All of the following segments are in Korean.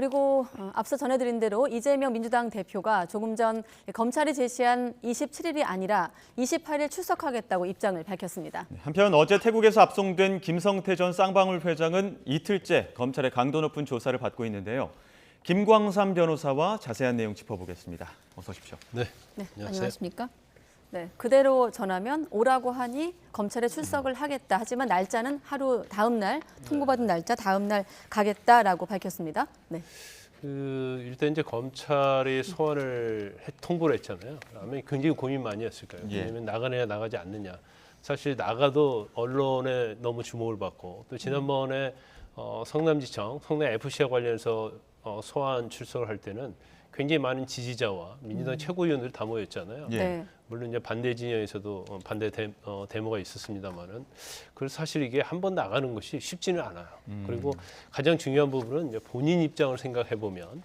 그리고 앞서 전해드린 대로 이재명 민주당 대표가 조금 전 검찰이 제시한 27일이 아니라 28일 출석하겠다고 입장을 밝혔습니다. 한편 어제 태국에서 압송된 김성태 전 쌍방울 회장은 이틀째 검찰의 강도 높은 조사를 받고 있는데요. 김광삼 변호사와 자세한 내용 짚어보겠습니다. 어서 오십시오. 네, 안녕하십니까? 네, 그대로 전하면 오라고 하니 검찰에 출석을 하겠다. 하지만 날짜는 하루 다음 날 통보받은 날짜 다음 날 가겠다라고 밝혔습니다. 네. 일단 이제 검찰이 소환을 통보를 했잖아요. 아마 굉장히 고민 많이 했을 거예요. 왜냐하면 나가느냐 나가지 않느냐. 사실 나가도 언론에 너무 주목을 받고 또 지난번에 성남지청, 성남 FC와 관련해서 소환 출석을 할 때는 굉장히 많은 지지자와 민주당 최고위원들이 다 모였잖아요. 네. 물론 이제 반대 진영에서도 반대 데모가 있었습니다만은 그래서 사실 이게 한 번 나가는 것이 쉽지는 않아요. 그리고 가장 중요한 부분은 이제 본인 입장을 생각해 보면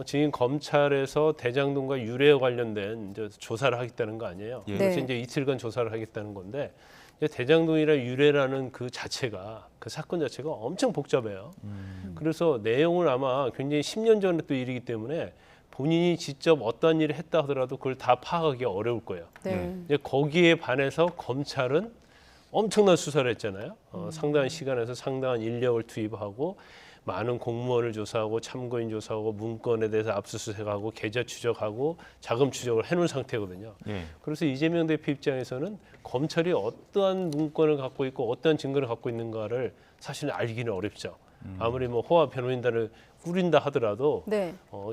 지금 검찰에서 대장동과 유례에 관련된 이제 조사를 하겠다는 거 아니에요. 그래서 이제 이틀간 조사를 하겠다는 건데 이제 대장동이나 유례라는 그 자체가 그 사건 자체가 엄청 복잡해요. 그래서 내용을 아마 굉장히 10년 전에 또 일이기 때문에 본인이 직접 어떤 일을 했다 하더라도 그걸 다 파악하기 어려울 거예요. 네. 이제 거기에 반해서 검찰은 엄청난 수사를 했잖아요. 상당한 시간에서 상당한 인력을 투입하고 많은 공무원을 조사하고 참고인 조사하고 문건에 대해서 압수수색하고 계좌 추적하고 자금 추적을 해놓은 상태거든요. 그래서 이재명 대표 입장에서는 검찰이 어떠한 문건을 갖고 있고 어떠한 증거를 갖고 있는가를 사실 알기는 어렵죠. 아무리 뭐 호화 변호인단을 꾸린다 하더라도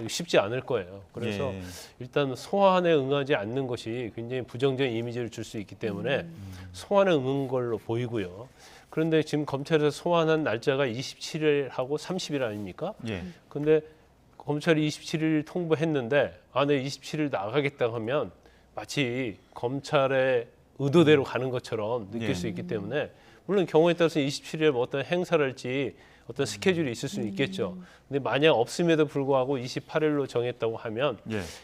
쉽지 않을 거예요. 그래서 일단 소환에 응하지 않는 것이 굉장히 부정적인 이미지를 줄 수 있기 때문에 소환에 응한 걸로 보이고요. 그런데 지금 검찰에서 소환한 날짜가 27일하고 30일 아닙니까? 근데 검찰이 27일 통보했는데 내 27일 나가겠다 하면 마치 검찰의 의도대로 가는 것처럼 느낄 수 있기 때문에 물론 경우에 따라서 27일에 뭐 어떤 행사를 할지 어떤 스케줄이 있을 수는 있겠죠. 근데 만약 없음에도 불구하고 28일로 정했다고 하면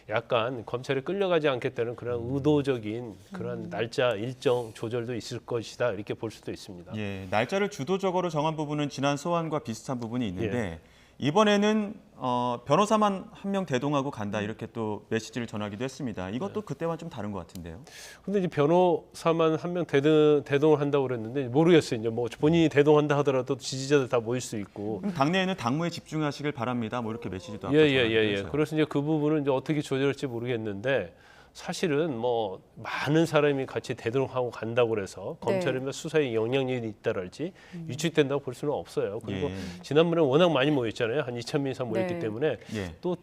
약간 검찰에 끌려가지 않겠다는 그런 의도적인 그런 날짜 일정 조절도 있을 것이다 이렇게 볼 수도 있습니다. 날짜를 주도적으로 정한 부분은 지난 소환과 비슷한 부분이 있는데 이번에는 변호사만 한 명 대동하고 간다 이렇게 또 메시지를 전하기도 했습니다. 이것도 그때와 좀 다른 것 같은데요. 근데 이제 변호사만 한 명 대동을 한다고 그랬는데 모르겠어요. 이제 뭐 본인이 대동한다 하더라도 지지자들 다 모일 수 있고. 당내에는 당무에 집중하시길 바랍니다. 뭐 이렇게 메시지도 그래서 이제 그 부분은 이제 어떻게 조절할지 모르겠는데. 사실은 뭐 많은 사람이 같이 대동하고 간다고 그래서 검찰이 수사에 영향력이 있다랄지 유축된다고 볼 수는 없어요. 그리고 지난번에 워낙 많이 모였잖아요. 한 2,000명 이상 모였기 때문에 또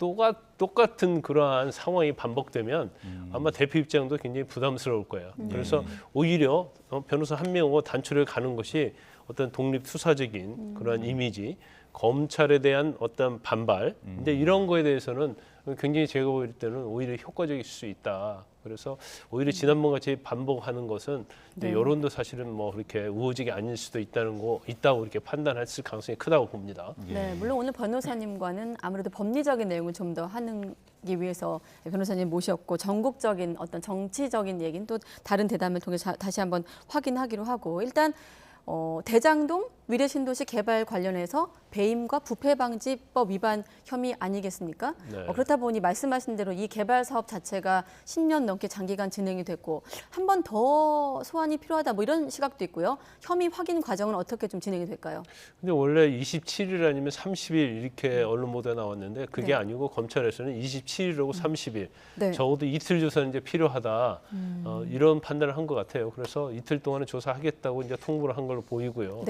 똑같은 그러한 상황이 반복되면 아마 대표 입장도 굉장히 부담스러울 거예요. 그래서 오히려 변호사 한 명으로 단초를 가는 것이 어떤 독립 수사적인 그런 이미지, 검찰에 대한 어떤 반발, 이제 이런 거에 대해서는 굉장히 제가 볼 때는 오히려 효과적일 수 있다. 그래서 오히려 지난번 같이 반복하는 것은 여론도 사실은 뭐 그렇게 우호적이 아닐 수도 있다고 이렇게 판단했을 가능성이 크다고 봅니다. 물론 오늘 변호사님과는 아무래도 법리적인 내용을 좀 더 하기 위해서 변호사님 모셨고 전국적인 어떤 정치적인 얘기는 또 다른 대담을 통해 다시 한번 확인하기로 하고 일단 대장동 위례신도시 개발 관련해서 배임과 부패방지법 위반 혐의 아니겠습니까? 그렇다 보니 말씀하신 대로 이 개발 사업 자체가 10년 넘게 장기간 진행이 됐고 한 번 더 소환이 필요하다 뭐 이런 시각도 있고요. 혐의 확인 과정은 어떻게 좀 진행이 될까요? 근데 원래 27일 아니면 30일 이렇게 언론 보도에 나왔는데 그게 아니고 검찰에서는 27일하고 30일 적어도 이틀 조사는 이제 필요하다 이런 판단을 한 것 같아요. 그래서 이틀 동안은 조사하겠다고 이제 통보를 한 걸로 보이고요.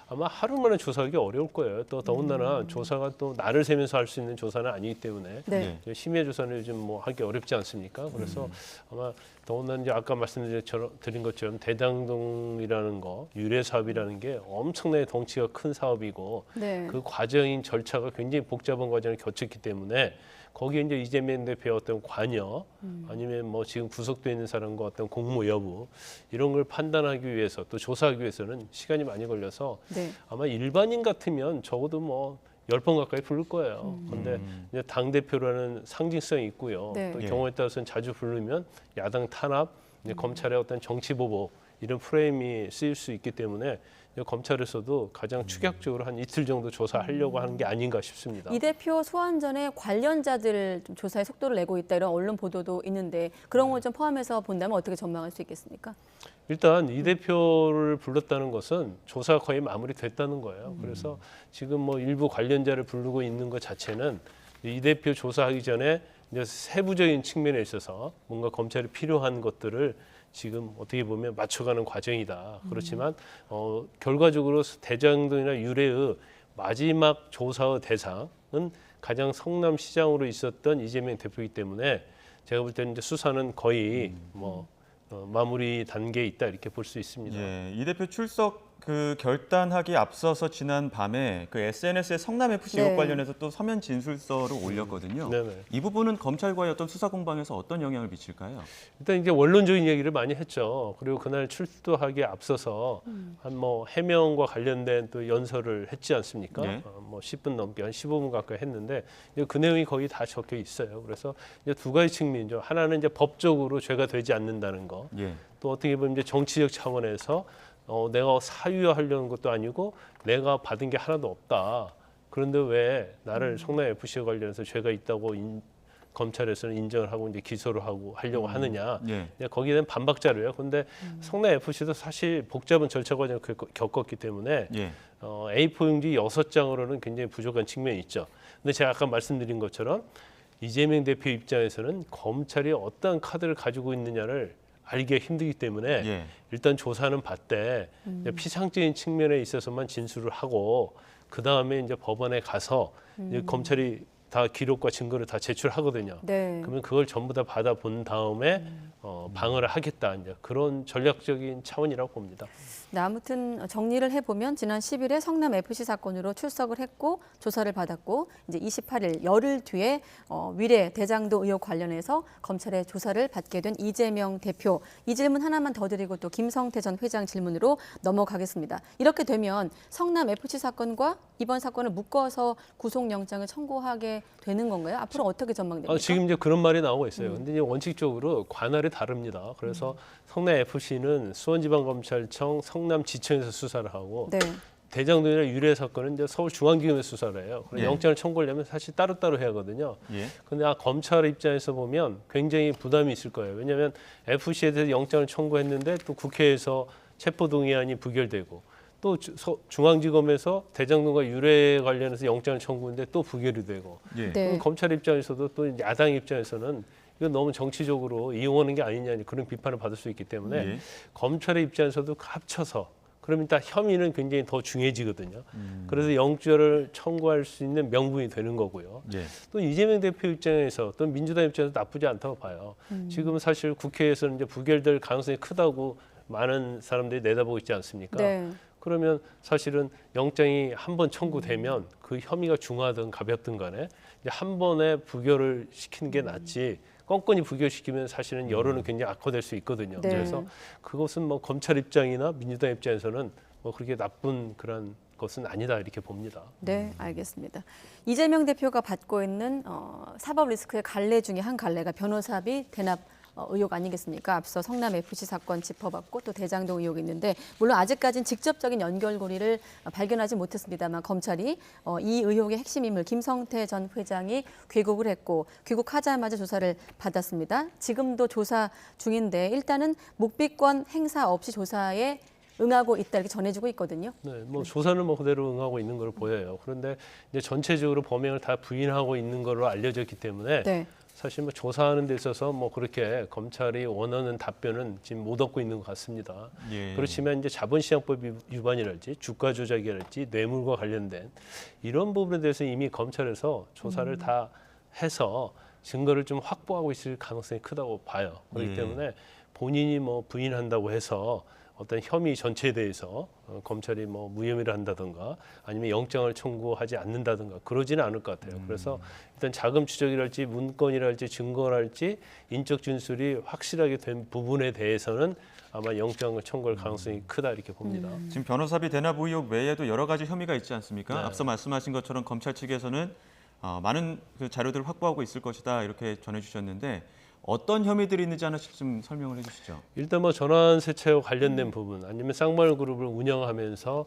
아마 하루 만에 조사하기 어려울 거예요. 또 더군다나 조사가 또 날을 새면서 할 수 있는 조사는 아니기 때문에 심야 조사는 요즘 뭐 하기 어렵지 않습니까? 그래서 아마 더군다나 이제 아까 말씀드린 것처럼 대장동이라는 거, 유례 사업이라는 게 엄청나게 덩치가 큰 사업이고 그 과정인 절차가 굉장히 복잡한 과정을 거쳤기 때문에 거기에 이제 이재명 대표의 어떤 관여 아니면 뭐 지금 구속돼 있는 사람과 어떤 공모 여부 이런 걸 판단하기 위해서 또 조사하기 위해서는 시간이 많이 걸려서 아마 일반인 같으면 적어도 뭐 10번 가까이 부를 거예요. 그런데 이제 당대표라는 상징성이 있고요. 또 경우에 따라서는 자주 부르면 야당 탄압, 이제 검찰의 어떤 정치 보복 이런 프레임이 쓰일 수 있기 때문에 검찰에서도 가장 추격적으로 한 이틀 정도 조사하려고 하는 게 아닌가 싶습니다. 이 대표 소환 전에 관련자들을 좀 조사에 속도를 내고 있다 이런 언론 보도도 있는데 그런 걸 좀 포함해서 본다면 어떻게 전망할 수 있겠습니까? 일단 이 대표를 불렀다는 것은 조사가 거의 마무리됐다는 거예요. 그래서 지금 뭐 일부 관련자를 부르고 있는 것 자체는 이 대표 조사하기 전에 이제 세부적인 측면에 있어서 뭔가 검찰이 필요한 것들을 지금 어떻게 보면 맞춰가는 과정이다. 그렇지만 결과적으로 대장동이나 유래의 마지막 조사의 대상은 가장 성남시장으로 있었던 이재명 대표이기 때문에 제가 볼 때는 이제 수사는 거의 마무리 단계에 있다 이렇게 볼 수 있습니다. 예, 이 대표 출석 그 결단하기 앞서서 지난 밤에 그 SNS에 성남 FC 의혹 네. 관련해서 또 서면 진술서를 올렸거든요. 네네. 이 부분은 검찰과의 어떤 수사 공방에서 어떤 영향을 미칠까요? 일단 이제 원론적인 얘기를 많이 했죠. 그리고 그날 출두하기에 앞서서 한 뭐 해명과 관련된 또 연설을 했지 않습니까? 네. 뭐 10분 넘게 한 15분 가까이 했는데 이제 그 내용이 거의 다 적혀 있어요. 그래서 이제 두 가지 측면이죠. 하나는 이제 법적으로 죄가 되지 않는다는 거. 예. 또 어떻게 보면 이제 정치적 차원에서 내가 사유하려는 것도 아니고 내가 받은 게 하나도 없다. 그런데 왜 나를 성남 FC와 관련해서 죄가 있다고 검찰에서는 인정을 하고 이제 기소를 하고 하려고 하느냐. 예. 이제 거기에 대한 반박 자료예요. 그런데 성남 FC도 사실 복잡한 절차 과정을 겪었기 때문에 예. A4 용지 6장으로는 굉장히 부족한 측면이 있죠. 근데 제가 아까 말씀드린 것처럼 이재명 대표 입장에서는 검찰이 어떠한 카드를 가지고 있느냐를 알기가 힘들기 때문에 예. 일단 조사는 받되 피상적인 측면에 있어서만 진술을 하고 그 다음에 이제 법원에 가서 이제 검찰이 다 기록과 증거를 다 제출하거든요. 네. 그러면 그걸 전부 다 받아본 다음에 방어를 하겠다 이제 그런 전략적인 차원이라고 봅니다. 네, 아무튼 정리를 해보면 지난 10일에 성남 FC 사건으로 출석을 했고 조사를 받았고 이제 28일 열흘 뒤에 위례 대장도 의혹 관련해서 검찰의 조사를 받게 된 이재명 대표. 이 질문 하나만 더 드리고 또 김성태 전 회장 질문으로 넘어가겠습니다. 이렇게 되면 성남 FC 사건과 이번 사건을 묶어서 구속영장을 청구하게 되는 건가요? 앞으로 어떻게 전망됩니까? 지금 이제 그런 말이 나오고 있어요. 근데 이제 원칙적으로 관할이 다릅니다. 그래서 성남 FC는 수원지방검찰청 성남지청에서 수사를 하고 네. 대장동이나 유래 사건은 이제 서울중앙지검에서 수사를 해요. 그래서 예. 영장을 청구하려면 사실 따로따로 해야 하거든요. 예. 근데 검찰 입장에서 보면 굉장히 부담이 있을 거예요. 왜냐하면 FC에 대해서 영장을 청구했는데 또 국회에서 체포동의안이 부결되고 또 중앙지검에서 대장동과 유래 관련해서 영장을 청구했는데 또 부결이 되고 예. 네. 그럼 검찰 입장에서도 또 야당 입장에서는 이건 너무 정치적으로 이용하는 게 아니냐 그런 비판을 받을 수 있기 때문에 예. 검찰의 입장에서도 합쳐서 그러면 일단 혐의는 굉장히 더 중요해지거든요. 그래서 영주를 청구할 수 있는 명분이 되는 거고요. 예. 또 이재명 대표 입장에서 또 민주당 입장에서 나쁘지 않다고 봐요. 지금 사실 국회에서는 이제 부결될 가능성이 크다고 많은 사람들이 내다보고 있지 않습니까? 네. 그러면 사실은 영장이 한 번 청구되면 그 혐의가 중하든 가볍든 간에 이제 한 번에 부결을 시키는 게 낫지 껌껌이 부결시키면 사실은 여론은 굉장히 악화될 수 있거든요. 네. 그래서 그것은 뭐 검찰 입장이나 민주당 입장에서는 뭐 그렇게 나쁜 그런 것은 아니다 이렇게 봅니다. 네, 알겠습니다. 이재명 대표가 받고 있는 사법 리스크의 갈래 중에 한 갈래가 변호사비 대납 의혹 아니겠습니까? 앞서 성남 FC 사건 짚어봤고 또 대장동 의혹이 있는데 물론 아직까지는 직접적인 연결고리를 발견하지 못했습니다만 검찰이 이 의혹의 핵심 인물 김성태 전 회장이 귀국을 했고 귀국하자마자 조사를 받았습니다. 지금도 조사 중인데 일단은 묵비권 행사 없이 조사에 응하고 있다 이렇게 전해지고 있거든요. 네, 뭐 조사는 뭐 그대로 응하고 있는 걸로 보여요. 그런데 이제 전체적으로 범행을 다 부인하고 있는 걸로 알려졌기 때문에 네. 사실 뭐 조사하는 데 있어서 뭐 그렇게 검찰이 원하는 답변은 지금 못 얻고 있는 것 같습니다. 예. 그렇지만 이제 자본시장법 위반이랄지 주가 조작이랄지 뇌물과 관련된 이런 부분에 대해서 이미 검찰에서 조사를 다 해서 증거를 좀 확보하고 있을 가능성이 크다고 봐요. 그렇기 예. 때문에 본인이 뭐 부인한다고 해서 어떤 혐의 전체에 대해서 검찰이 뭐 무혐의를 한다든가 아니면 영장을 청구하지 않는다든가 그러지는 않을 것 같아요. 그래서 일단 자금 추적이랄지 문건이랄지 증거랄지 인적 진술이 확실하게 된 부분에 대해서는 아마 영장을 청구할 가능성이 크다 이렇게 봅니다. 지금 변호사비 대납 의혹 외에도 여러 가지 혐의가 있지 않습니까? 네. 앞서 말씀하신 것처럼 검찰 측에서는 많은 그 자료들을 확보하고 있을 것이다 이렇게 전해주셨는데 어떤 혐의들이 있는지 하나씩 좀 설명을 해주시죠. 일단 뭐 전환세차와 관련된 부분 아니면 쌍방울그룹을 운영하면서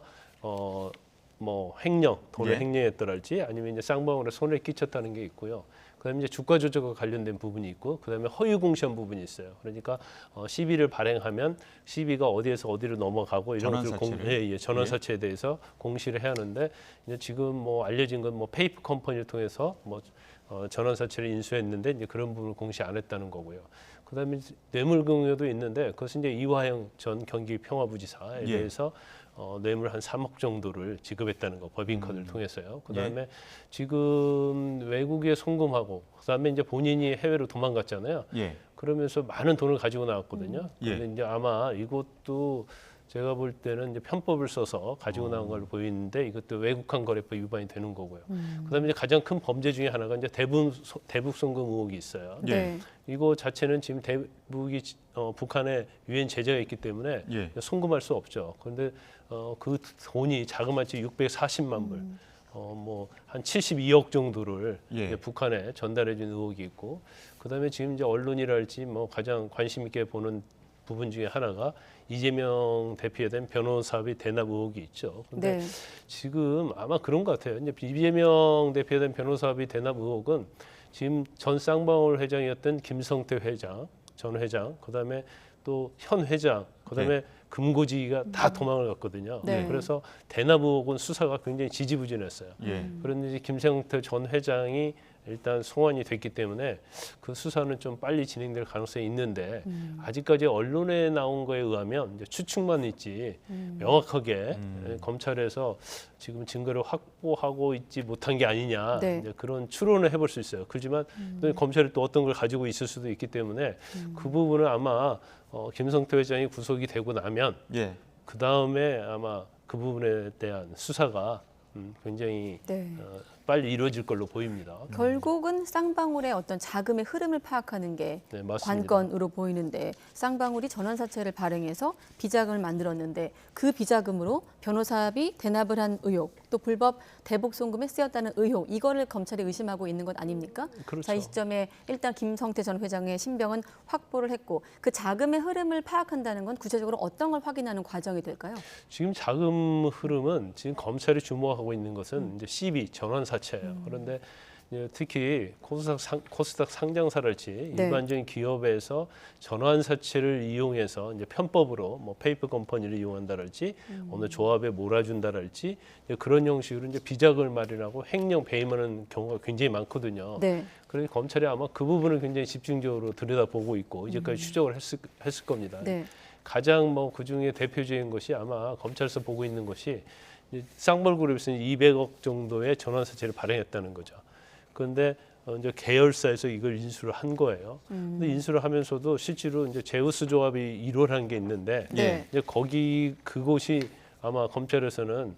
뭐 횡령, 돈을 예. 횡령했더랄지 아니면 이제 쌍방울에 손해를 끼쳤다는 게 있고요. 그다음에 이제 주가 조작과 관련된 부분이 있고, 그다음에 허위 공시한 부분이 있어요. 그러니까 시비를 발행하면 시비가 어디에서 어디로 넘어가고 이런 것들 전환사채를. 전환사채에 대해서 공시를 해야 하는데, 이제 지금 뭐 알려진 건 뭐 페이퍼 컴퍼니를 통해서 뭐 전환사채를 인수했는데 이제 그런 부분을 공시 안 했다는 거고요. 그다음에 뇌물공여도 있는데 그것은 이제 이화영 전 경기평화부지사에 예. 대해서 뇌물 한 3억 정도를 지급했다는 거, 법인카드를 통해서요. 그다음에 지금 외국에 송금하고 그다음에 이제 본인이 해외로 도망갔잖아요. 예. 그러면서 많은 돈을 가지고 나왔거든요. 예. 근데 이제 아마 이것도 제가 볼 때는 이제 편법을 써서 가지고 나온 걸로 보이는데, 이것도 외국환 거래법 위반이 되는 거고요. 그다음에 이제 가장 큰 범죄 중에 하나가 이제 대북 송금 의혹이 있어요. 예. 네. 이거 자체는 지금 대북이 북한에 유엔 제재가 있기 때문에 예. 송금할 수 없죠. 그런데 그 돈이 자그마치 640만 불, 뭐 한 72억 정도를 예. 이제 북한에 전달해준 의혹이 있고, 그다음에 지금 이제 언론이랄지 뭐 가장 관심 있게 보는 부분 중에 하나가 이재명 대표에 대한 변호사비 대납 의혹이 있죠. 근데 네. 지금 아마 그런 것 같아요. 이제 이재명 대표에 대한 변호사비 대납 의혹은 지금 전 쌍방울 회장이었던 김성태 회장, 전 회장, 그다음에 또 현 회장, 그다음에 금고지기가 다 도망을 갔거든요. 네. 그래서 대납 의혹은 수사가 굉장히 지지부진했어요. 예. 그런데 이제 김성태 전 회장이 일단 송환이 됐기 때문에 그 수사는 좀 빨리 진행될 가능성이 있는데, 아직까지 언론에 나온 거에 의하면 이제 추측만 있지 명확하게 검찰에서 지금 증거를 확보하고 있지 못한 게 아니냐, 네. 이제 그런 추론을 해볼 수 있어요. 그렇지만 또 검찰이 또 어떤 걸 가지고 있을 수도 있기 때문에 그 부분은 아마 김성태 회장이 구속이 되고 나면 예. 그 다음에 아마 그 부분에 대한 수사가 굉장히 네. 빨리 이루어질 걸로 보입니다. 결국은 쌍방울의 어떤 자금의 흐름을 파악하는 게 네, 맞습니다. 관건으로 보이는데, 쌍방울이 전환사채를 발행해서 비자금을 만들었는데 그 비자금으로 변호사비 대납을 한 의혹, 또 불법 대북 송금에 쓰였다는 의혹, 이거를 검찰이 의심하고 있는 것 아닙니까? 그렇죠. 자, 이 시점에 일단 김성태 전 회장의 신병은 확보를 했고, 그 자금의 흐름을 파악한다는 건 구체적으로 어떤 걸 확인하는 과정이 될까요? 지금 자금 흐름은 지금 검찰이 주목하고 있는 것은 이제 CB 전환사채예요. 그런데 이제 특히 코스닥 상장사랄지 네. 일반적인 기업에서 전환사채를 이용해서 이제 편법으로 뭐 페이퍼 컴퍼니를 이용한다랄지 어느 조합에 몰아준다랄지 이제 그런 형식으로 이제 비자금을 마련하고 횡령 배임하는 경우가 굉장히 많거든요. 네. 그래서 검찰이 아마 그 부분을 굉장히 집중적으로 들여다보고 있고 이제까지 추적을 했을 겁니다. 네. 가장 뭐 그중에 대표적인 것이 아마 검찰에서 보고 있는 것이 쌍방울그룹에서 200억 정도의 전환사채를 발행했다는 거죠. 그런데 이제 계열사에서 이걸 인수를 한 거예요. 근데 인수를 하면서도 실제로 이제 제우스 조합이 1호라는 게 있는데 네. 이제 그곳이 아마 검찰에서는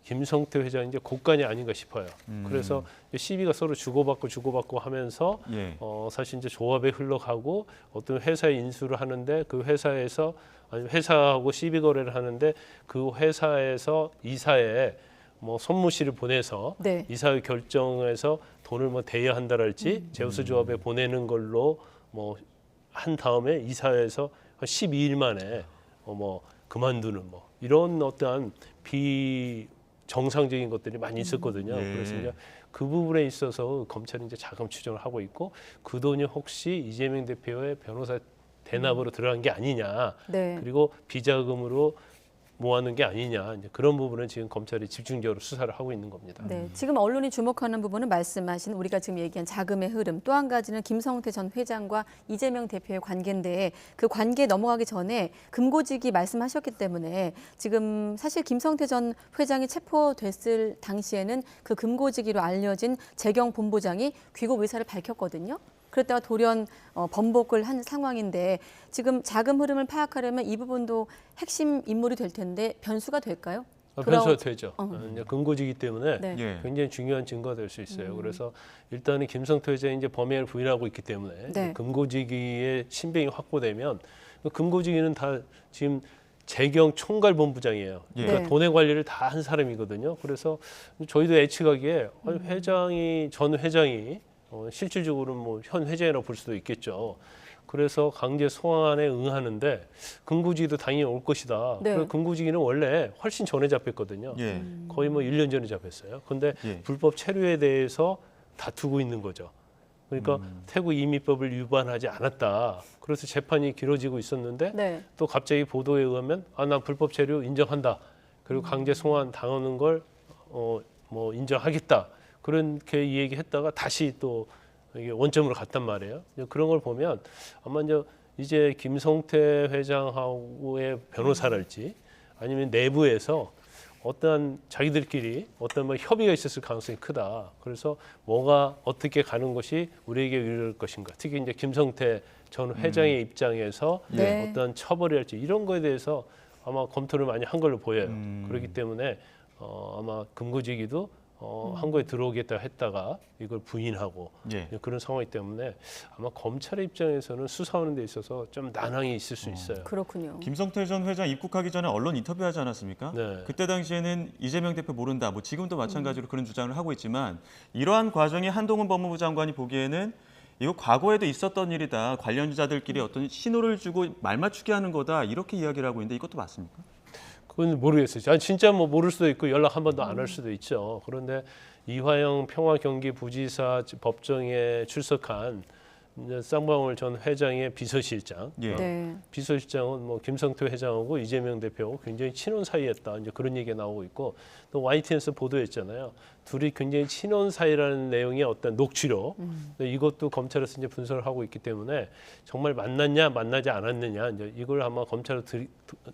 김성태 회장이 이제 곳간이 아닌가 싶어요. 그래서 시비가 서로 주고받고 하면서 예. 사실 이제 조합에 흘러가고 어떤 회사에 인수를 하는데 그 회사에서 아니 회사하고 시비 거래를 하는데 그 회사에서 이사에 뭐 손무시를 보내서 네. 이사회 결정해서 돈을 뭐 대여한다랄지 제우스 조합에 보내는 걸로 뭐 한 다음에 이사회에서 한 12일 만에 뭐 그만두는 뭐 이런 어떠한 비정상적인 것들이 많이 있었거든요. 예. 그래서 이제 그 부분에 있어서 검찰이 이제 자금 추정을 하고 있고, 그 돈이 혹시 이재명 대표의 변호사 대납으로 들어간 게 아니냐, 네. 그리고 비자금으로 모아놓은 게 아니냐, 이제 그런 부분은 지금 검찰이 집중적으로 수사를 하고 있는 겁니다. 네, 지금 언론이 주목하는 부분은 말씀하신 우리가 지금 얘기한 자금의 흐름, 또 한 가지는 김성태 전 회장과 이재명 대표의 관계인데, 그 관계 넘어가기 전에 금고지기 말씀하셨기 때문에 지금 사실 김성태 전 회장이 체포됐을 당시에는 그 금고지기로 알려진 재경 본부장이 귀국 의사를 밝혔거든요. 그랬다가 돌연 번복을 한 상황인데, 지금 자금 흐름을 파악하려면 이 부분도 핵심 인물이 될 텐데 변수가 될까요? 변수가 되죠. 이제 금고지기 때문에 네. 예. 굉장히 중요한 증거가 될 수 있어요. 그래서 일단은 김성태 회장이 이제 범행을 부인하고 있기 때문에 네. 금고지기의 신병이 확보되면, 그 금고지기는 다 지금 재경 총괄본부장이에요. 그러니까 네. 돈의 관리를 다 한 사람이거든요. 그래서 저희도 예측하기에 전 회장이 실질적으로는 뭐 현 회장이라고 볼 수도 있겠죠. 그래서 강제 소환에 응하는데 금고지기도 당연히 올 것이다. 네. 그리고 금고지기는 원래 훨씬 전에 잡혔거든요. 예. 거의 뭐 1년 전에 잡혔어요. 근데 예. 불법 체류에 대해서 다투고 있는 거죠. 그러니까 태국 이민법을 위반하지 않았다. 그래서 재판이 길어지고 있었는데 네. 또 갑자기 보도에 의하면 난 불법 체류 인정한다. 그리고 강제 송환 당하는 걸 뭐 인정하겠다. 그렇게 얘기했다가 다시 또 이게 원점으로 갔단 말이에요. 그런 걸 보면 아마 이제 김성태 회장하고의 변호사랄지 아니면 내부에서 어떠한 자기들끼리 어떤 뭐 협의가 있었을 가능성이 크다. 그래서 뭐가 어떻게 가는 것이 우리에게 유리할 것인가. 특히 이제 김성태 전 회장의 입장에서 네. 어떤 처벌이랄지 이런 거에 대해서 아마 검토를 많이 한 걸로 보여요. 그렇기 때문에 아마 금고지기도 한국에 들어오겠다 했다가 이걸 부인하고 예. 그런 상황이기 때문에 아마 검찰의 입장에서는 수사하는 데 있어서 좀 난항이 있을 수 있어요. 그렇군요. 김성태 전 회장 입국하기 전에 언론 인터뷰하지 않았습니까? 네. 그때 당시에는 이재명 대표 모른다. 뭐 지금도 마찬가지로 그런 주장을 하고 있지만 이러한 과정이 한동훈 법무부 장관이 보기에는 이거 과거에도 있었던 일이다. 관련 주자들끼리 어떤 신호를 주고 말 맞추게 하는 거다. 이렇게 이야기를 하고 있는데 이것도 맞습니까? 그건 모르겠어요. 진짜 뭐 모를 수도 있고 연락 한 번도 안 할 수도 있죠. 그런데 이화영 평화경기부지사 법정에 출석한 이제 쌍방울 전 회장의 비서실장, 예. 네. 비서실장은 뭐 김성태 회장하고 이재명 대표하고 굉장히 친원 사이였다. 이제 그런 얘기가 나오고 있고 또 YTN에서 보도했잖아요. 둘이 굉장히 친원 사이라는 내용의 어떤 녹취록. 근데 이것도 검찰에서 이제 분석을 하고 있기 때문에 정말 만났냐, 만나지 않았느냐 이제 이걸 아마 검찰로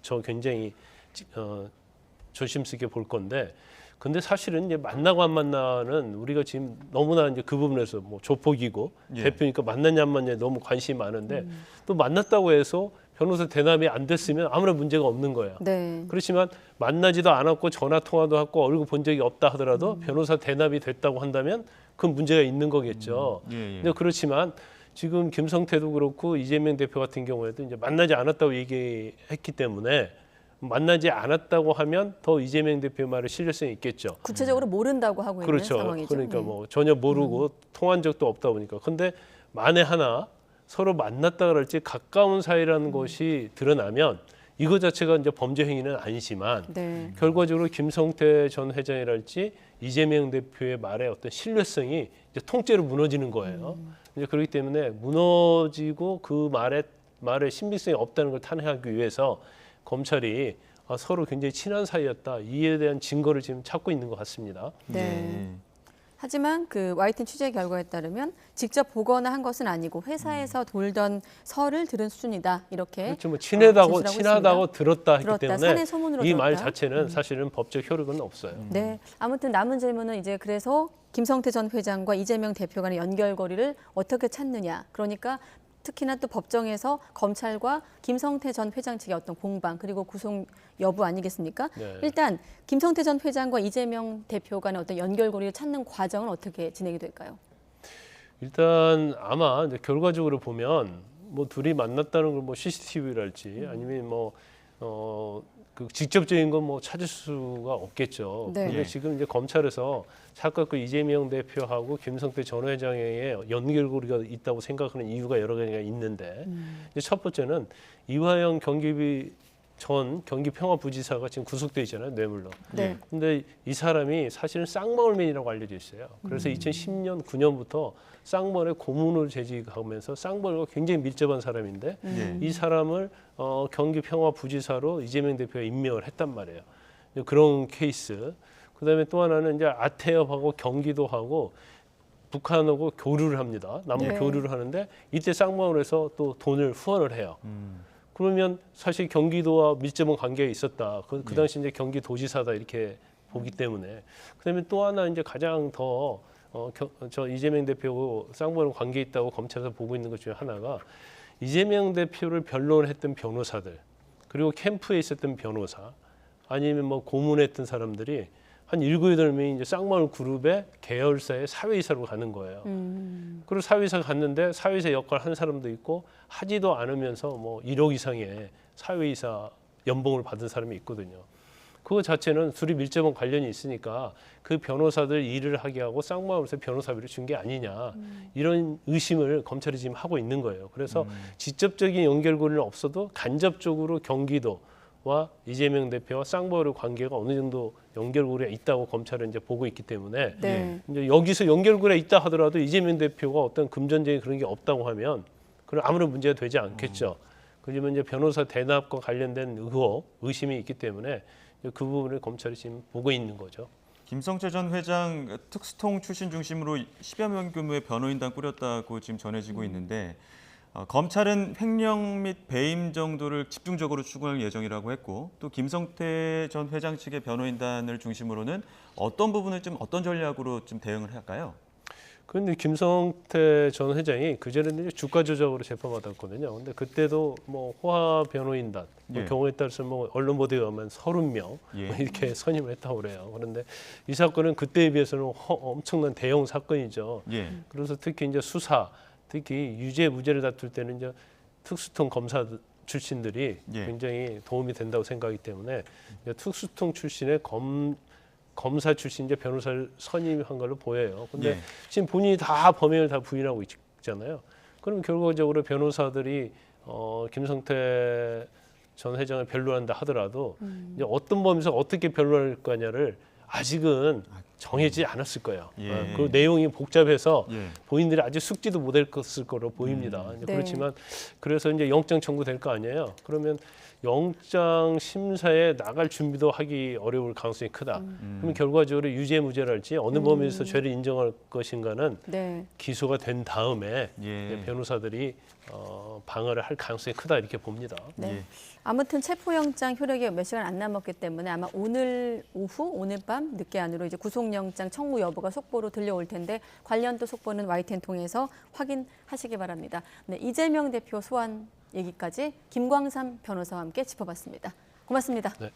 저 굉장히 조심스럽게 볼 건데, 근데 사실은 이제 만나고 안 만나는 우리가 지금 너무나 이제 그 부분에서 뭐 조폭이고 예. 대표니까 만났냐 안 만났냐 너무 관심이 많은데 또 만났다고 해서 변호사 대납이 안 됐으면 아무런 문제가 없는 거예요. 네. 그렇지만 만나지도 않았고 전화 통화도 하고 얼굴 본 적이 없다 하더라도 변호사 대납이 됐다고 한다면 그건 문제가 있는 거겠죠. 예, 예. 근데 그렇지만 지금 김성태도 그렇고 이재명 대표 같은 경우에도 이제 만나지 않았다고 얘기했기 때문에 만나지 않았다고 하면 더 이재명 대표 말에 신뢰성이 있겠죠. 구체적으로 모른다고 하고 있는 그렇죠. 상황이죠. 그러니까 네. 뭐 전혀 모르고 통한 적도 없다 보니까. 근데 만에 하나 서로 만났다 그럴지 가까운 사이라는 것이 드러나면 이거 자체가 이제 범죄 행위는 아니지만 네. 결과적으로 김성태 전 회장이랄지 이재명 대표의 말에 어떤 신뢰성이 이제 통째로 무너지는 거예요. 이제 그렇기 때문에 무너지고 그 말에 신빙성이 없다는 걸 탄핵하기 위해서 검찰이 서로 굉장히 친한 사이였다. 이에 대한 증거를 지금 찾고 있는 것 같습니다. 네. 예. 하지만 그 YTN 취재 결과에 따르면 직접 보거나 한 것은 아니고 회사에서 돌던 설을 들은 수준이다. 이렇게 그렇죠. 뭐 친하다고 진술하고 있습니다. 들었다 했기 들었다. 때문에 사내 소문으로 이 말 들었다. 자체는 사실은 법적 효력은 없어요. 네. 아무튼 남은 질문은 이제 그래서 김성태 전 회장과 이재명 대표 간의 연결고리를 어떻게 찾느냐. 그러니까 특히나 또 법정에서 검찰과 김성태 전 회장 측의 어떤 공방 그리고 구속 여부 아니겠습니까? 네. 일단 김성태 전 회장과 이재명 대표 간의 어떤 연결고리를 찾는 과정은 어떻게 진행이 될까요? 일단 아마 이제 결과적으로 보면 뭐 둘이 만났다는 걸 뭐 CCTV랄지 아니면 그 직접적인 건 뭐 찾을 수가 없겠죠. 네. 근데 지금 이제 검찰에서 사건 그 이재명 대표하고 김성태 전 회장의 연결고리가 있다고 생각하는 이유가 여러 가지가 있는데 이제 첫 번째는 이화영 전 경기평화부지사가 지금 구속돼 있잖아요, 뇌물로. 네. 근데 이 사람이 사실은 쌍방울맨이라고 알려져 있어요. 그래서 2010년, 9년부터 쌍방울에 고문을 재직하면서 쌍방울과 굉장히 밀접한 사람인데 예. 이 사람을 경기평화부지사로 이재명 대표가 임명을 했단 말이에요. 그런 케이스. 그다음에 또 하나는 이제 아태협하고 경기도하고 북한하고 교류를 합니다. 남북 네. 교류를 하는데 이때 쌍방울에서 또 돈을 후원을 해요. 그러면 사실 경기도와 밀접한 관계가 있었다. 그 당시 이제 경기도지사다 이렇게 보기 때문에. 그다음에 또 하나 이제 가장 더 저 이재명 대표 쌍방울 관계 있다고 검찰에서 보고 있는 것 중에 하나가 이재명 대표를 변론했던 변호사들 그리고 캠프에 있었던 변호사 아니면 뭐 고문했던 사람들이 한 7, 8명이 이제 쌍방울 그룹의 계열사의 사회이사로 가는 거예요. 그리고 사회이사 갔는데 사회이사 역할을 한 사람도 있고 하지도 않으면서 뭐 1억 이상의 사회이사 연봉을 받은 사람이 있거든요. 그거 자체는 둘이 밀접한 관련이 있으니까 그 변호사들 일을 하게 하고 쌍방울에서 변호사비를 준 게 아니냐 이런 의심을 검찰이 지금 하고 있는 거예요. 그래서 직접적인 연결고리는 없어도 간접적으로 경기도와 이재명 대표와 쌍방울의 관계가 어느 정도 연결고리가 있다고 검찰은 이제 보고 있기 때문에 네. 이제 여기서 연결고리가 있다 하더라도 이재명 대표가 어떤 금전적인 그런 게 없다고 하면 그럼 아무런 문제가 되지 않겠죠. 그러면 이제 변호사 대납과 관련된 의혹, 의심이 있기 때문에 그 부분을 검찰이 지금 보고 있는 거죠. 김성태 전 회장 특수통 출신 중심으로 10여 명 규모의 변호인단 꾸렸다고 지금 전해지고 있는데 검찰은 횡령 및 배임 정도를 집중적으로 추구할 예정이라고 했고 또 김성태 전 회장 측의 변호인단을 중심으로는 어떤 부분을 좀 어떤 전략으로 좀 대응을 할까요? 그런데 김성태 전 회장이 그전에는 이제 주가 조작으로 재판받았거든요. 근데 그때도 뭐 호화 변호인단 뭐 예. 경우에 따라서 뭐 언론 보도에 의하면 30명 예. 뭐 이렇게 선임을 했다고 그래요. 그런데 이 사건은 그때에 비해서는 엄청난 대형 사건이죠. 예. 그래서 특히 이제 수사, 특히 유죄 무죄를 다툴 때는 이제 특수통 검사 출신들이 예. 굉장히 도움이 된다고 생각하기 때문에 이제 특수통 출신의 검사 출신 이제 변호사를 선임한 걸로 보여요. 근데 예. 지금 본인이 다 범행을 다 부인하고 있잖아요. 그럼 결과적으로 변호사들이 김성태 전 회장을 변론한다 하더라도 이제 어떤 범위에서 어떻게 변론할 거냐를 아직은 정해지지 않았을 거예요. 예. 그 내용이 복잡해서 예. 본인들이 아직 숙지도 못했을 거로 보입니다. 이제 네. 그렇지만 그래서 이제 영장 청구될 거 아니에요. 그러면 영장 심사에 나갈 준비도 하기 어려울 가능성이 크다. 그럼 결과적으로 유죄 무죄랄지 어느 범위에서 죄를 인정할 것인가는 네. 기소가 된 다음에 예. 변호사들이 방어를 할 가능성이 크다 이렇게 봅니다. 네. 예. 아무튼 체포영장 효력이 몇 시간 안 남았기 때문에 아마 오늘 오후, 오늘 밤 늦게 안으로 이제 구속영장 청구 여부가 속보로 들려올 텐데 관련 또 속보는 YTN 통해서 확인하시기 바랍니다. 네, 이재명 대표 소환 얘기까지 김광삼 변호사와 함께 짚어봤습니다. 고맙습니다. 네.